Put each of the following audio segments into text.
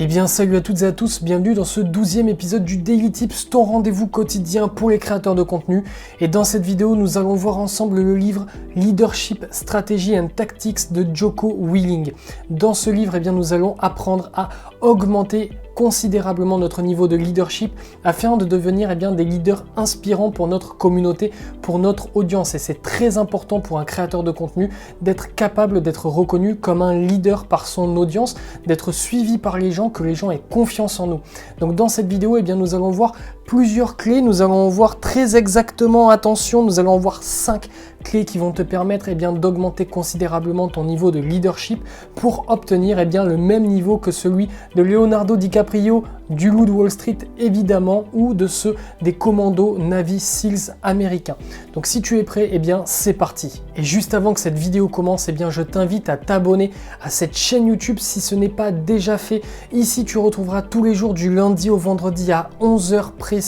Eh bien salut à toutes et à tous, bienvenue dans ce 12e épisode du Daily Tips, ton rendez-vous quotidien pour les créateurs de contenu. Et dans cette vidéo, nous allons voir ensemble le livre Leadership, Strategy and Tactics de Jocko Willink. Dans ce livre, eh bien, nous allons apprendre à augmenter considérablement notre niveau de leadership afin de devenir des leaders inspirants pour notre communauté, pour notre audience. Et c'est très important pour un créateur de contenu d'être capable d'être reconnu comme un leader par son audience, d'être suivi par les gens, que les gens aient confiance en nous. Donc dans cette vidéo, nous allons voir plusieurs clés, nous allons voir très exactement, attention, nous allons voir 5 clés qui vont te permettre d'augmenter considérablement ton niveau de leadership pour obtenir le même niveau que celui de Leonardo DiCaprio, du Loup de Wall Street évidemment, ou de ceux des commandos Navy Seals américains. Donc si tu es prêt, c'est parti. Et juste avant que cette vidéo commence, je t'invite à t'abonner à cette chaîne YouTube si ce n'est pas déjà fait. Ici tu retrouveras tous les jours du lundi au vendredi à 11h précise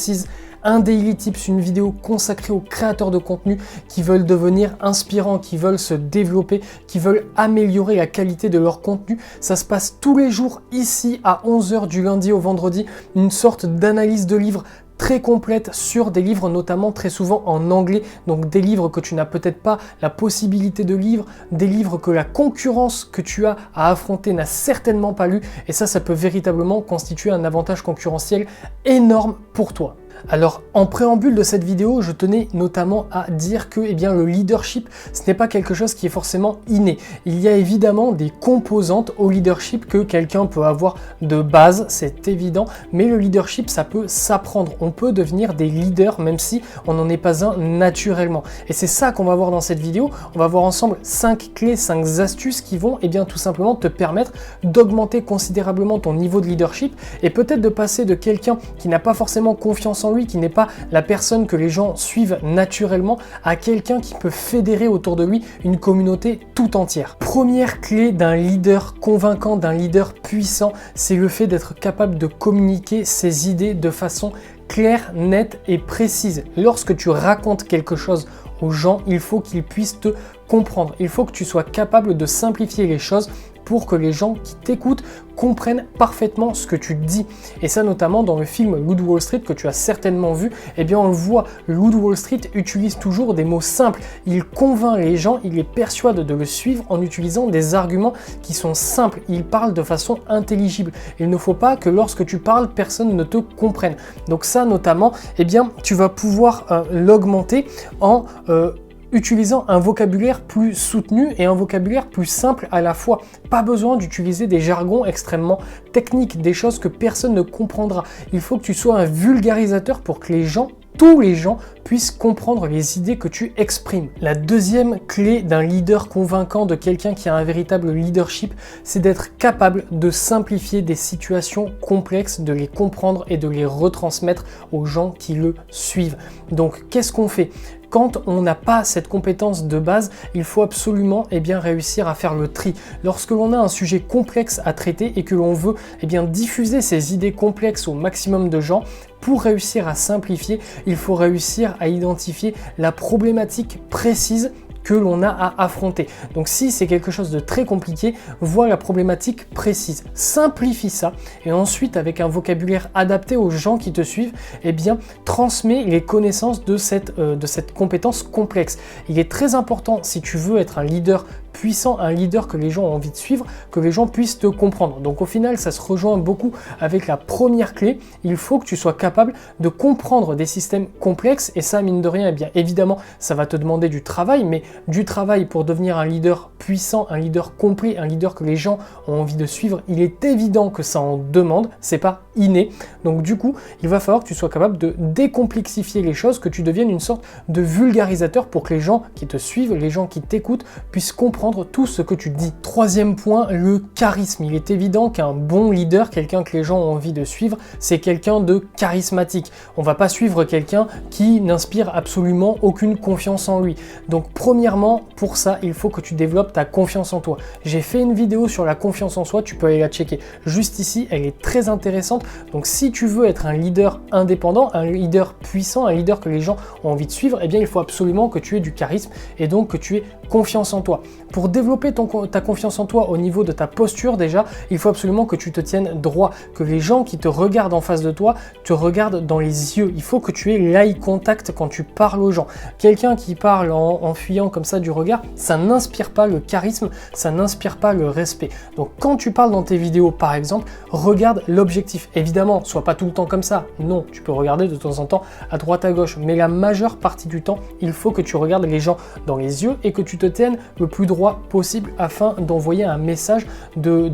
un Daily Tips, une vidéo consacrée aux créateurs de contenu qui veulent devenir inspirants, qui veulent se développer, qui veulent améliorer la qualité de leur contenu. Ça se passe tous les jours ici à 11h du lundi au vendredi, une sorte d'analyse de livres très complète sur des livres notamment très souvent en anglais, donc des livres que tu n'as peut-être pas la possibilité de lire, des livres que la concurrence que tu as à affronter n'a certainement pas lu, et ça peut véritablement constituer un avantage concurrentiel énorme pour toi. Alors en préambule de cette vidéo, je tenais notamment à dire que le leadership, ce n'est pas quelque chose qui est forcément inné. Il y a évidemment des composantes au leadership que quelqu'un peut avoir de base, c'est évident, mais le leadership, ça peut s'apprendre. On peut devenir des leaders même si on n'en est pas un naturellement. Et c'est ça qu'on va voir dans cette vidéo. On va voir ensemble 5 clés, 5 astuces qui vont tout simplement te permettre d'augmenter considérablement ton niveau de leadership et peut-être de passer de quelqu'un qui n'a pas forcément confiance en lui, qui n'est pas la personne que les gens suivent naturellement, à quelqu'un qui peut fédérer autour de lui une communauté tout entière. Première clé d'un leader convaincant, d'un leader puissant, c'est le fait d'être capable de communiquer ses idées de façon claire, nette et précise. Lorsque tu racontes quelque chose aux gens, il faut qu'ils puissent te comprendre. Il faut que tu sois capable de simplifier les choses pour que les gens qui t'écoutent comprennent parfaitement ce que tu dis. Et ça notamment dans le film Loup de Wall Street que tu as certainement vu, on le voit, Loup de Wall Street utilise toujours des mots simples. Il convainc les gens, il les persuade de le suivre en utilisant des arguments qui sont simples. Il parle de façon intelligible. Il ne faut pas que lorsque tu parles, personne ne te comprenne. Donc ça notamment, tu vas pouvoir l'augmenter en utilisant un vocabulaire plus soutenu et un vocabulaire plus simple à la fois. Pas besoin d'utiliser des jargons extrêmement techniques, des choses que personne ne comprendra. Il faut que tu sois un vulgarisateur pour que les gens, tous les gens, puissent comprendre les idées que tu exprimes. La deuxième clé d'un leader convaincant, de quelqu'un qui a un véritable leadership, c'est d'être capable de simplifier des situations complexes, de les comprendre et de les retransmettre aux gens qui le suivent. Donc qu'est-ce qu'on fait ? Quand on n'a pas cette compétence de base, il faut absolument réussir à faire le tri. Lorsque l'on a un sujet complexe à traiter et que l'on veut diffuser ces idées complexes au maximum de gens, pour réussir à simplifier, il faut réussir à identifier la problématique précise que l'on a à affronter. Donc si c'est quelque chose de très compliqué, vois la problématique précise, simplifie ça et ensuite avec un vocabulaire adapté aux gens qui te suivent, transmets les connaissances de cette compétence complexe. Il est très important, si tu veux être un leader puissant, un leader que les gens ont envie de suivre, que les gens puissent te comprendre. Donc au final, ça se rejoint beaucoup avec la première clé. Il faut que tu sois capable de comprendre des systèmes complexes et ça, mine de rien, évidemment, ça va te demander du travail, mais du travail pour devenir un leader puissant, un leader complet, un leader que les gens ont envie de suivre. Il est évident que ça en demande, c'est pas inné. Donc du coup, il va falloir que tu sois capable de décomplexifier les choses, que tu deviennes une sorte de vulgarisateur pour que les gens qui te suivent, les gens qui t'écoutent puissent comprendre tout ce que tu dis. Troisième point, le charisme. Il est évident qu'un bon leader, quelqu'un que les gens ont envie de suivre, c'est quelqu'un de charismatique. On va pas suivre quelqu'un qui n'inspire absolument aucune confiance en lui. Donc premièrement, pour ça, il faut que tu développes ta confiance en toi. J'ai fait une vidéo sur la confiance en soi, tu peux aller la checker juste ici, elle est très intéressante. Donc si tu veux être un leader indépendant, un leader puissant, un leader que les gens ont envie de suivre, il faut absolument que tu aies du charisme et donc que tu aies confiance en toi. Pour développer ta confiance en toi au niveau de ta posture déjà, il faut absolument que tu te tiennes droit, que les gens qui te regardent en face de toi te regardent dans les yeux. Il faut que tu aies l'eye contact quand tu parles aux gens. Quelqu'un qui parle en fuyant comme ça du regard, ça n'inspire pas le charisme, ça n'inspire pas le respect. Donc quand tu parles dans tes vidéos par exemple, regarde l'objectif. Évidemment, sois pas tout le temps comme ça. Non, tu peux regarder de temps en temps à droite à gauche, mais la majeure partie du temps, il faut que tu regardes les gens dans les yeux et que tu te tiennes le plus droit possible afin d'envoyer un message de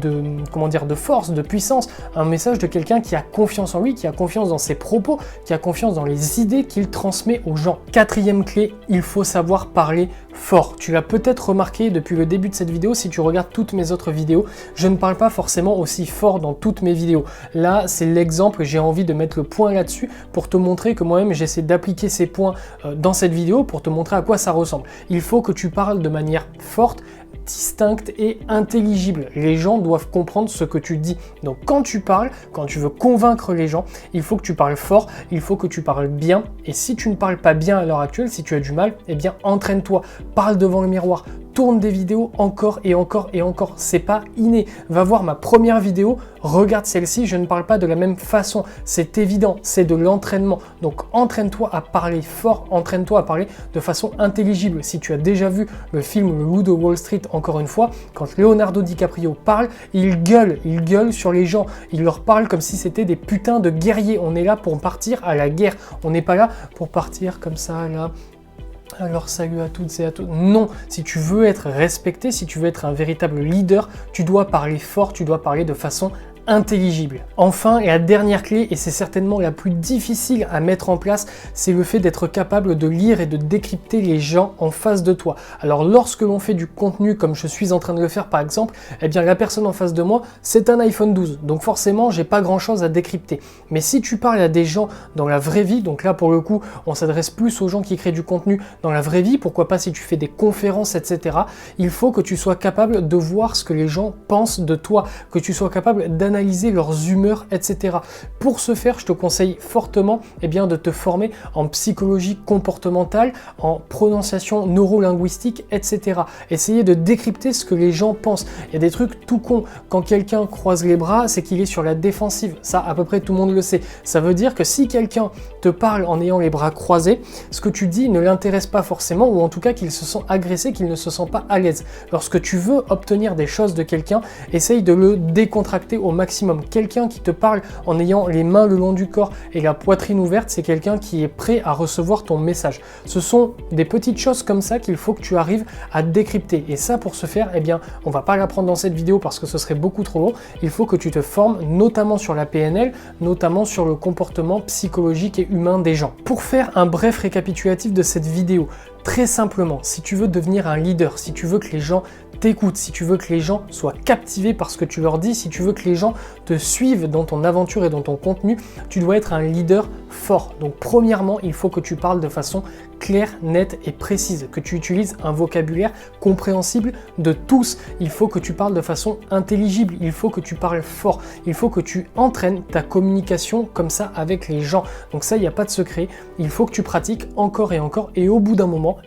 force, de puissance, un message de quelqu'un qui a confiance en lui, qui a confiance dans ses propos, qui a confiance dans les idées qu'il transmet aux gens. Quatrième clé, il faut savoir parler fort. Tu l'as peut-être remarqué depuis le début de cette vidéo, si tu regardes toutes mes autres vidéos, je ne parle pas forcément aussi fort dans toutes mes vidéos. Là, c'est l'exemple, j'ai envie de mettre le point là-dessus pour te montrer que moi-même j'essaie d'appliquer ces points dans cette vidéo pour te montrer à quoi ça ressemble. Il faut que tu parles de manière forte, distincte et intelligible. Les gens doivent comprendre ce que tu dis. Donc quand tu parles, quand tu veux convaincre les gens, il faut que tu parles fort, il faut que tu parles bien. Et si tu ne parles pas bien à l'heure actuelle, si tu as du mal, eh bien entraîne-toi, parle devant le miroir, tourne des vidéos encore et encore et encore. C'est pas inné. Va voir ma première vidéo, regarde celle-ci, je ne parle pas de la même façon. C'est évident, c'est de l'entraînement. Donc entraîne-toi à parler fort, entraîne-toi à parler de façon intelligible. Si tu as déjà vu le film Le Loup de Wall Street, encore une fois, quand Leonardo DiCaprio parle, il gueule sur les gens. Il leur parle comme si c'était des putains de guerriers. On est là pour partir à la guerre. On n'est pas là pour partir comme ça, là. Alors salut à toutes et à tous. Non, si tu veux être respecté, si tu veux être un véritable leader, tu dois parler fort, tu dois parler de façon intelligible. Enfin, la dernière clé, et c'est certainement la plus difficile à mettre en place, c'est le fait d'être capable de lire et de décrypter les gens en face de toi. Alors lorsque l'on fait du contenu comme je suis en train de le faire par exemple, eh bien la personne en face de moi, c'est un iPhone 12. Donc forcément, j'ai pas grand chose à décrypter. Mais si tu parles à des gens dans la vraie vie, donc là pour le coup, on s'adresse plus aux gens qui créent du contenu dans la vraie vie, pourquoi pas si tu fais des conférences, etc. Il faut que tu sois capable de voir ce que les gens pensent de toi, que tu sois capable d'analyser leurs humeurs, etc. Pour ce faire, je te conseille fortement de te former en psychologie comportementale, en prononciation neurolinguistique, etc. Essayez de décrypter ce que les gens pensent. Il y a des trucs tout cons. Quand quelqu'un croise les bras, c'est qu'il est sur la défensive. Ça, à peu près tout le monde le sait. Ça veut dire que si quelqu'un te parle en ayant les bras croisés, ce que tu dis ne l'intéresse pas forcément, ou en tout cas qu'il se sent agressé, qu'il ne se sent pas à l'aise. Lorsque tu veux obtenir des choses de quelqu'un, essaye de le décontracter au maximum. Quelqu'un qui te parle en ayant les mains le long du corps et la poitrine ouverte, c'est quelqu'un qui est prêt à recevoir ton message. Ce sont des petites choses comme ça qu'il faut que tu arrives à décrypter. Et ça, pour ce faire, on va pas l'apprendre dans cette vidéo parce que ce serait beaucoup trop long. Il faut que tu te formes notamment sur la PNL, notamment sur le comportement psychologique et humain des gens. Pour faire un bref récapitulatif de cette vidéo, très simplement, si tu veux devenir un leader, si tu veux que les gens t'écoutent, si tu veux que les gens soient captivés par ce que tu leur dis, si tu veux que les gens te suivent dans ton aventure et dans ton contenu, tu dois être un leader fort. Donc premièrement, il faut que tu parles de façon claire, nette et précise, que tu utilises un vocabulaire compréhensible de tous. Il faut que tu parles de façon intelligible, il faut que tu parles fort, il faut que tu entraînes ta communication comme ça avec les gens. Donc ça, il n'y a pas de secret, il faut que tu pratiques encore et au bout d'un moment,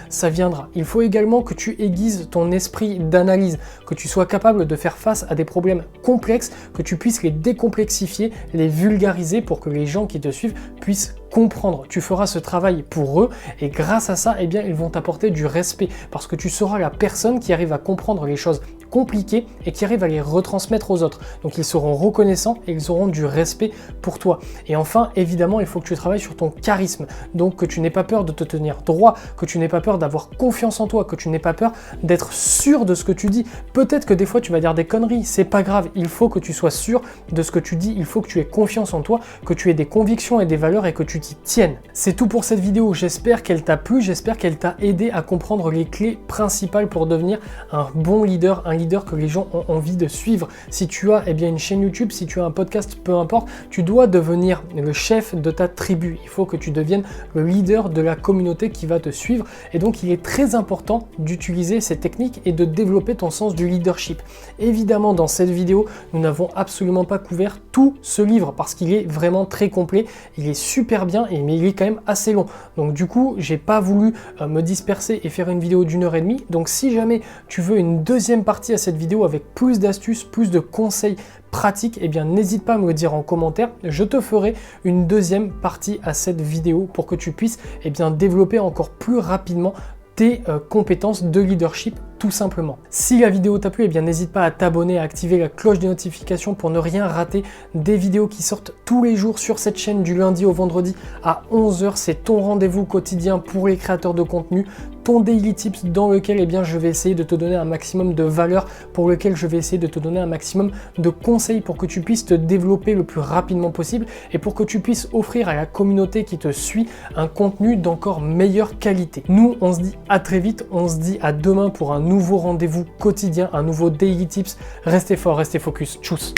ça viendra. Il faut également que tu aiguises ton esprit d'analyse, que tu sois capable de faire face à des problèmes complexes, que tu puisses les décomplexifier, les vulgariser pour que les gens qui te suivent puissent comprendre. Tu feras ce travail pour eux et grâce à ça, ils vont t'apporter du respect parce que tu seras la personne qui arrive à comprendre les choses compliquées et qui arrive à les retransmettre aux autres. Donc ils seront reconnaissants et ils auront du respect pour toi. Et enfin, évidemment, il faut que tu travailles sur ton charisme. Donc que tu n'aies pas peur de te tenir droit, que tu n'aies pas peur d'avoir confiance en toi, que tu n'aies pas peur d'être sûr de ce que tu dis. Peut-être que des fois tu vas dire des conneries, c'est pas grave. Il faut que tu sois sûr de ce que tu dis, il faut que tu aies confiance en toi, que tu aies des convictions et des valeurs et que tu t'y tiennes. C'est tout pour cette vidéo. J'espère qu'elle t'a plu, j'espère qu'elle t'a aidé à comprendre les clés principales pour devenir un bon leader leader que les gens ont envie de suivre. Si tu as une chaîne YouTube, si tu as un podcast, peu importe, tu dois devenir le chef de ta tribu. Il faut que tu deviennes le leader de la communauté qui va te suivre. Et donc, il est très important d'utiliser ces techniques et de développer ton sens du leadership. Évidemment, dans cette vidéo, nous n'avons absolument pas couvert tout ce livre parce qu'il est vraiment très complet. Il est super bien, mais il est quand même assez long. Donc du coup, j'ai pas voulu me disperser et faire une vidéo d'1h30. Donc si jamais tu veux une deuxième partie à cette vidéo avec plus d'astuces, plus de conseils pratiques, n'hésite pas à me le dire en commentaire. Je te ferai une deuxième partie à cette vidéo pour que tu puisses développer encore plus rapidement tes compétences de leadership tout simplement. Si la vidéo t'a plu, n'hésite pas à t'abonner, à activer la cloche des notifications pour ne rien rater des vidéos qui sortent tous les jours sur cette chaîne du lundi au vendredi à 11 h. C'est ton rendez-vous quotidien pour les créateurs de contenu, ton daily tips dans lequel je vais essayer de te donner un maximum de valeur, pour lequel je vais essayer de te donner un maximum de conseils pour que tu puisses te développer le plus rapidement possible et pour que tu puisses offrir à la communauté qui te suit un contenu d'encore meilleure qualité. Nous, on se dit à très vite, on se dit à demain pour un nouveau rendez-vous quotidien, un nouveau daily tips. Restez fort, restez focus. Tchuss.